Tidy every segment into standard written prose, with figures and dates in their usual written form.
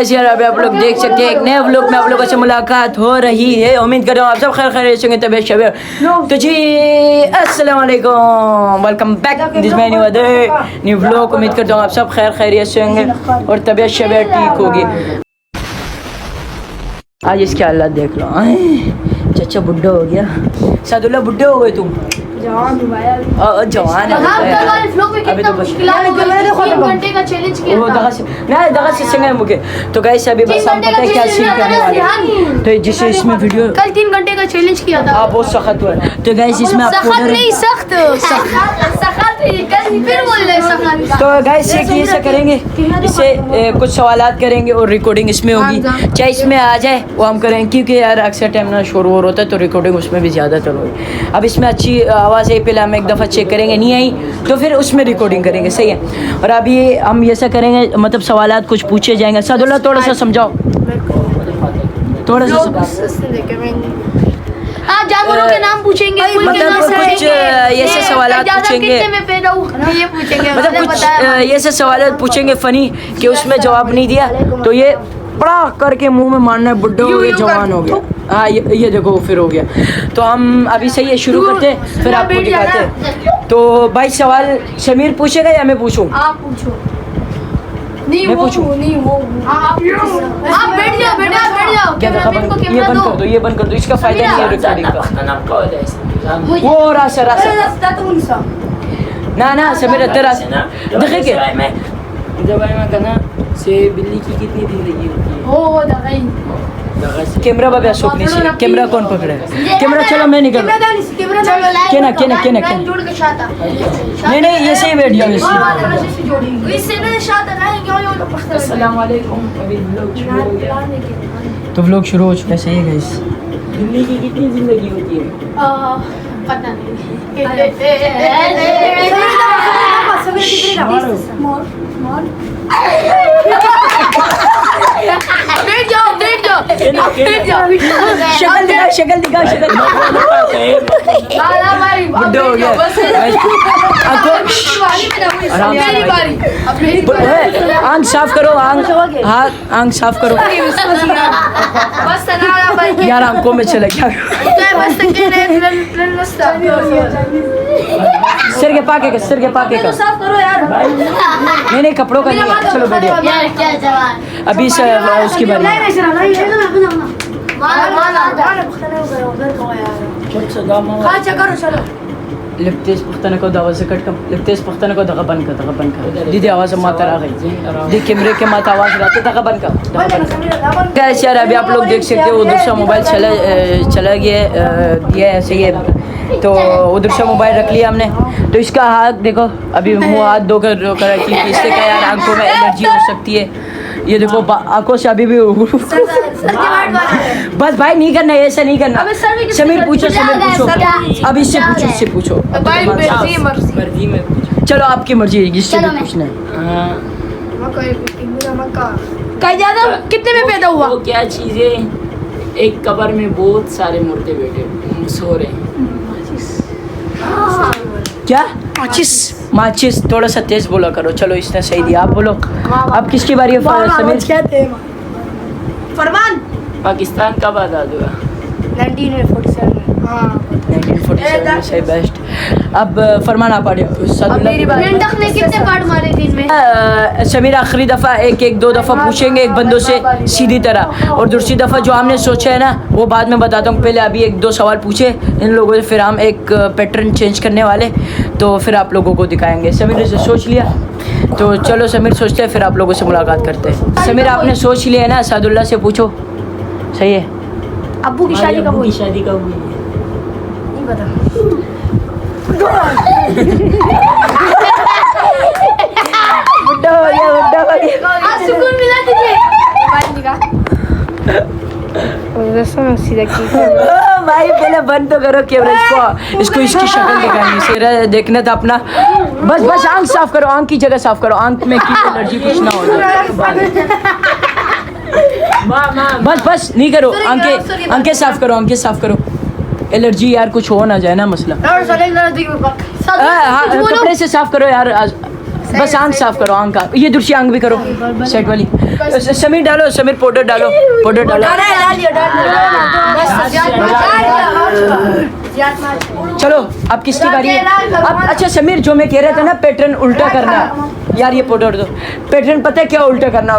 यार अभी आप लोग देख सकते हैं एक नए व्लॉग में आप लोगों से मुलाकात हो रही है। उम्मीद कर रहा हूँ आप सब खैर खैरियत से होंगे, तबीयत शबीर। तो जी अस्सलाम वालेकुम, welcome back this my new day new vlog. उम्मीद करता हूँ आप सब खैर खैरियत से होंगे और तबीयत शबीर ठीक होगी। आज इसके हालात देख लो, चाचा बुढ़ा हो गया। सादुल्ला बुढ़े हो गए तुम? जवान है अभी तो बस 3 घंटे का चैलेंज किया था। मुझे तो गाइस अभी बस हम पता है क्या सीन करने वाले हैं। तो जिसे इसमें वीडियो कल 3 घंटे का चैलेंज किया था। आप बहुत सख्त हुआ है। तो गाइस इसमें आपको तो गाइस ये ऐसा करेंगे, इससे कुछ सवालात करेंगे और रिकॉर्डिंग इसमें होगी। चाहे इसमें आ जाए वो हम करेंगे, क्योंकि यार अक्सर टाइम ना शोर वोर होता है तो रिकॉर्डिंग उसमें भी ज़्यादातर होगी। अब इसमें अच्छी आवाज़ है, पहले हम एक दफ़ा चेक करेंगे, नहीं आई तो फिर उसमें रिकॉर्डिंग करेंगे, सही है। और अभी हम ऐसा करेंगे, मतलब सवालात कुछ पूछे जाएंगे। सादुल्ला थोड़ा सा समझाओ, थोड़ा सा जानवरों के नाम पूछेंगे, मतलब कुछ ऐसे सवालात पूछेंगे, मतलब कुछ ऐसे सवालात पूछेंगे फ़नी कि उसमें जवाब नहीं दिया तो ये पड़ा करके मुंह में मारना है, बुड्ढा हो गया, जवान हो गया। हाँ ये देखो फिर हो गया। तो हम अभी सही है शुरू करते हैं, फिर आपको दिखाते हैं। तो भाई सवाल समीर पूछेगा या मैं पूछूं? आप पूछो। नहीं मैं वो पूछूं? नहीं वो आप बैठ जाओ कैमरामैन को ये कैमरा बंद दो। कर दो, ये बंद कर दो, इसका फायदा नहीं है रिकॉर्डिंग का। वो रासा ना समीर तेरा देखे के जब मैं कहना से बिल्ली की कितनी जिंदगी होती है। ओ दगाई कैमरा बाबा शौक नहीं से कैमरा कौन पकड़े? कैमरा चलो मैं निकल। केना जोड़ के शाता नहीं ये सही बैठ जाओ इससे ना शाता रहेंगे। अस्सलाम वालेकुम। अभी व्लॉग शुरू हो गया, तो व्लॉग शुरू हो चुका है, सही है गाइस। बिल्ली की कितनी जिंदगी होती है? पता नहीं। शक्ल दिखाओ बुड्ढा हो गया। आंख साफ करो, आंख साफ करो यार, आंखों में चला गया। सिर के पाके का साफ करो यार। नहीं कपड़ों का नहीं। चलो बैठो, अभी उसकी बारी। लिप्तेश पुख्तन को दवा से कट कम, लिप्तेश पुख्तन को दगा बन कर दीदी आवाज़ माता आ गई। दी कैमरे के माता आवाज़ आती दगा बन कर। कैसे यार अभी आप लोग देख सकते हो उधर से मोबाइल चला गया ऐसे ही है। तो उधर से मोबाइल रख लिया हमने, तो इसका हाथ देखो, अभी मुँह हाथ धोकर रखी, इससे क्या यार आंखों में एलर्जी हो सकती है। ये देखो आंखों से अभी भी बस भाई नहीं करना, ऐसा नहीं करना। समीर पूछो, अब इससे पूछो। चलो आपकी मर्जी है, जिससे भी पूछना है। कितने में पैदा हुआ? वो क्या चीज़ है, एक कब्र में बहुत सारे मुर्दे बैठे सो रहे हैं। क्या? माचिस थोड़ा सा तेज बोला करो। चलो इसने सही दिया, आप बोलो। अब किसकी बारी है? समीर। फरमान। पाकिस्तान कब आज़ाद हुआ? 1947। हाँ 1947 सही बेस्ट। अब फरमान आप पढ़िए। मेंढक ने कितने पार्ट मारे दिन में? समीर आखिरी दफ़ा एक दो दफ़ा पूछेंगे एक बंदों से सीधी तरह, और दूसरी दफ़ा जो हमने सोचा है ना वो बाद में बताता हूँ। पहले अभी 1-2 सवाल पूछे इन लोगों से, फिर हम एक पैटर्न चेंज करने वाले, तो फिर आप लोगों को दिखाएंगे। समीर ने सोच लिया, तो चलो समीर सोचते हैं, फिर आप लोगों से मुलाकात करते हैं। समीर आपने सोच लिया है ना? सादुल्ला से पूछो, सही है। अब्बू की शादी कब हुई? शादी कब हुई? नहीं पता। बुड्ढा हो गया। आज सुकून मिला तुझे? भाई पहले बंद तो करो कैमरा, इसको इसकी शक्ल दिखानी है, देखना था अपना। बस आंख साफ करो, आंख की जगह साफ करो, आंख में की एलर्जी कुछ ना हो जाए। बस नहीं करो, आंखें साफ करो, एलर्जी यार कुछ हो ना जाए ना मसला। और सलेल नजदीक में हाँ कपड़े से साफ करो यार बस आंख साफ करो आंख का ये दूसरी आंख भी करो सेट वाली। समीर डालो समीर पाउडर डालो पाउडर डालो। चलो अब किसकी बारी है अब। अच्छा समीर जो मैं कह रहा था ना पैटर्न उल्टा करना यार ये पाउडर दो। पैटर्न पता है क्या उल्टा करना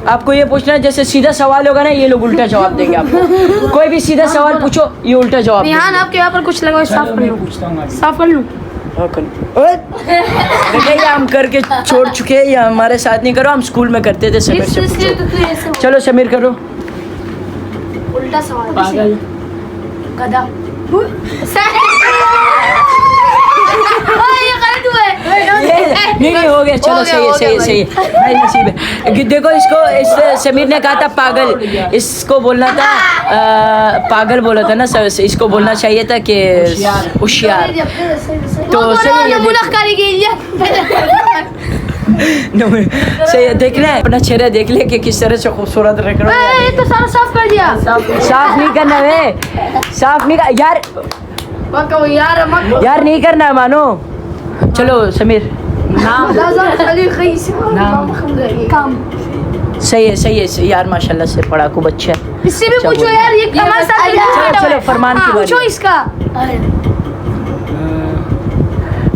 आपको ये पूछना है जैसे सीधा सवाल होगा ना ये लोग उल्टा जवाब देंगे आपको। कोई भी सीधा सवाल पूछो ये उल्टा जवाब देंगे। ध्यान आपके यहाँ पर कुछ लगा साफ कर लूँ साफ कर लूँ। बेटा ये हम करके छोड़ चुके हैं या हमारे साथ नहीं करो हम स्कूल में करते थे समीर से पूछो। चलो समीर करो उल्टा सवाल पागल गधा ये गलत हुआ है। नहीं हो गया चलो सही है भाई नसीब है। देखो इसको इस समीर ने कहा था पागल इसको बोलना था पागल बोला था ना इसको बोलना चाहिए था कि होशियार। तो सही है सही है देखना है अपना चेहरा देख ले कि किस तरह से खूबसूरत रख रहा है। ये तो सारा साफ कर दिया साफ नहीं करना वे साफ नहीं यार यार नहीं करना मानो। चलो समीर सही है यार माशाल्लाह से पढ़ाकू बच्चा है। इससे भी पूछो यार ये कमाल चलो फरमान की बारी। पूछो इसका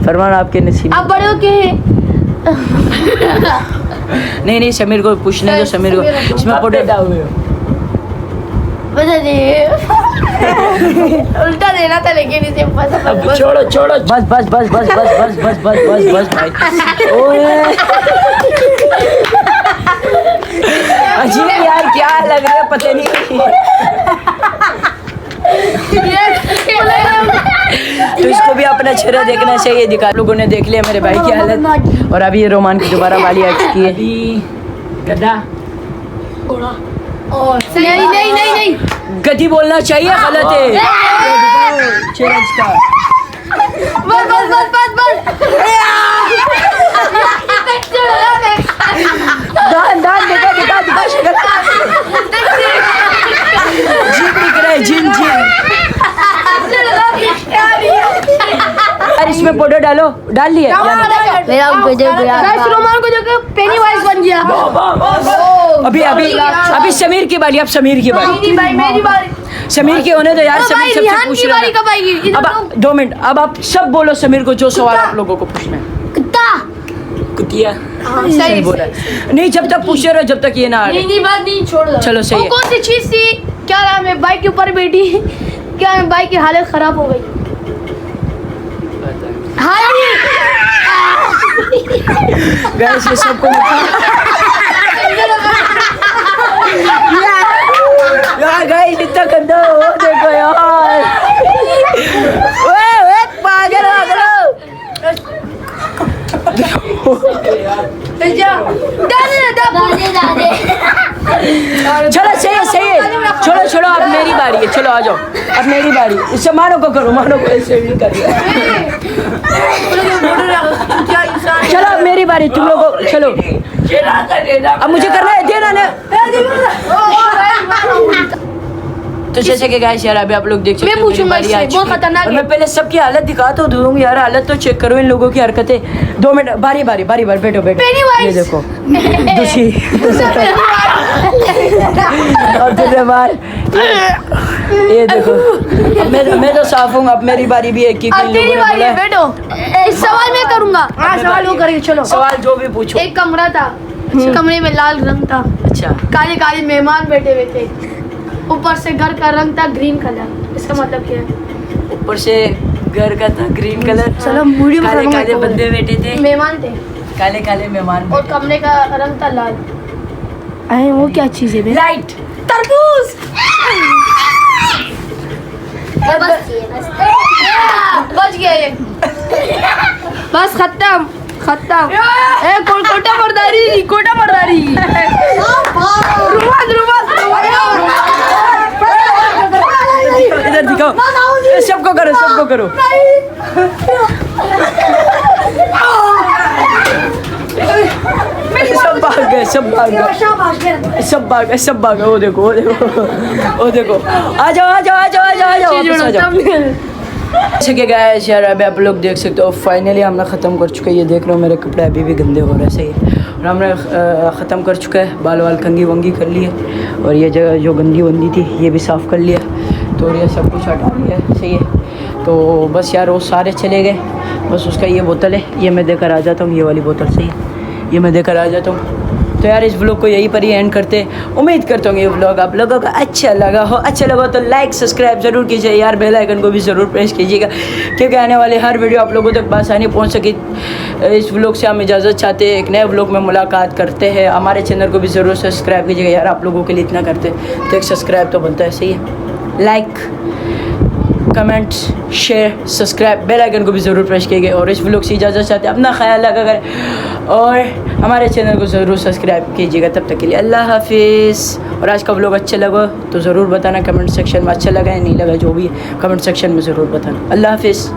फरमान आपके नसीब आप बड़े हो के नहीं समीर को पूछने दो समीर को इसमें पाउडर बता दे उल्टा देना था लेकिन इसे अब छोड़ो बस भाई ओए अजीब यार क्या लग रहा है पता नहीं। तो इसको भी अपना चेहरा देखना चाहिए दिखा लोगों ने देख लिया मेरे भाई की हालत। और अभी ये रोमान की दोबारा वाली आ चुकी है गधा नहीं गधी बोलना चाहिए गलत है चेहरा इसका दान दिखा जिन दिख रहा है जिन यार इसमें पाउडर डाल लिया रोमान को देखो पेनी वाइज बन गया। अभी समीर की बारी अब समीर की बारी मेरी बारी समीर के होने दो यार समीर सबसे पूछ रहा है। अब 2 मिनट अब आप सब बोलो समीर को जो सवाल आप लोगों को पूछना है। कुत्ता कुतिया सही बोल रहा है नहीं जब तक पूछे रहो जब तक ये ना आए। नहीं बात नहीं छोड़ दो। चलो सही है। कौन सी चीज थी क्या नाम है बाइक के ऊपर बैठी क्या बाइक की हालत खराब हो गई। गाइस ये सबको यार गाइस इतना गंदा हो देखो यार ओए पागल चलो सही है छोड़ो अब मेरी बारी है। चलो आ जाओ अब मेरी बारी इससे मानो को करो ऐसे नहीं कर चलो अब मेरी बारी तुम लोगों चलो अब मुझे करना है देना ना। तो जैसे कि गाइस यार अभी आप लोग देख सकते हैं मेरी बारी आ चुकी है। मैं पहले सबकी हालत दिखा तो दूंगी यार हालत तो चेक करो इन लोगों की हरकतें। 2 मिनट बारी बैठो ये देखो दूसरी और दूसरे बार ये देखो अब मैं तो साफ हूँ। अब मेरी बारी भी है कि बैठो सवाल मैं करूंगा। सवाल वो करेंगे चलो सवाल जो भी पूछो। एक कमरा था कमरे में लाल रंग था अच्छा काले मेहमान बैठे हुए थे ऊपर से घर का रंग था ग्रीन कलर। इसका मतलब क्या है ऊपर से घर का था ग्रीन कलर चलो मीडियम काले बंदे बैठे थे मेहमान थे काले मेहमान और कमरे का रंग था लाल। अरे वो क्या चीज है लाइट तरबूज। बच गया ये बस खत्म कोटा मर्दारी इधर दिखाओ सबको करो सब सब भाग गए, सब भाग गए, सब भाग गए। वो देखो, वो देखो, वो देखो। आ जाओ, आ जाओ, आ जाओ, आ जाओ, आ जाओ, वापस आ जाओ। जैसे कि गाइस यार अभी आप लोग देख सकते हो फाइनली हमने ख़त्म कर चुका है। ये देख रहे हो मेरे कपड़े अभी भी गंदे हो रहे हैं, सही है। और हमने ख़त्म कर चुका है, बाल वाल कंगी वंगी कर लिए और ये जगह जो गंदी वंदी थी ये भी साफ़ कर लिया, तो ये सब कुछ हटा लिया, सही है। तो बस यार वो सारे चले गए, बस उसका ये बोतल है, ये मैं देकर आ जाता हूँ, ये वाली बोतल, सही है, ये मैं देकर आ जाता हूँ। तो यार इस व्लॉग को यहीं पर ही एंड करते हैं। उम्मीद करता हूँ ये व्लॉग आप लोगों को अच्छा लगा हो। अच्छा लगा तो लाइक सब्सक्राइब ज़रूर कीजिए यार, बेल आइकन को भी ज़रूर प्रेस कीजिएगा, क्योंकि आने वाले हर वीडियो आप लोगों तक बआसानी पहुँच सके। इस व्लॉग से हम इजाज़त चाहते हैं, एक नए व्लॉग में मुलाकात करते हैं। हमारे चैनल को भी ज़रूर सब्सक्राइब कीजिएगा यार, आप लोगों के लिए इतना करते हैं तो एक सब्सक्राइब तो बनता है, सही है। Like, comment, share, subscribe, bell icon को भी ज़रूर प्रेस कीजिएगा। और इस व्लॉग से इजाज़त चाहते हैं, अपना ख्याल रखा करें और हमारे चैनल को ज़रूर सब्सक्राइब कीजिएगा। तब तक के लिए अल्लाह हाफिज़। और आज का व्लॉग अच्छा लगा तो ज़रूर बताना कमेंट सेक्शन में, अच्छा लगा या नहीं लगा जो भी है कमेंट सेक्शन में ज़रूर बताना। अल्लाह हाफिज़।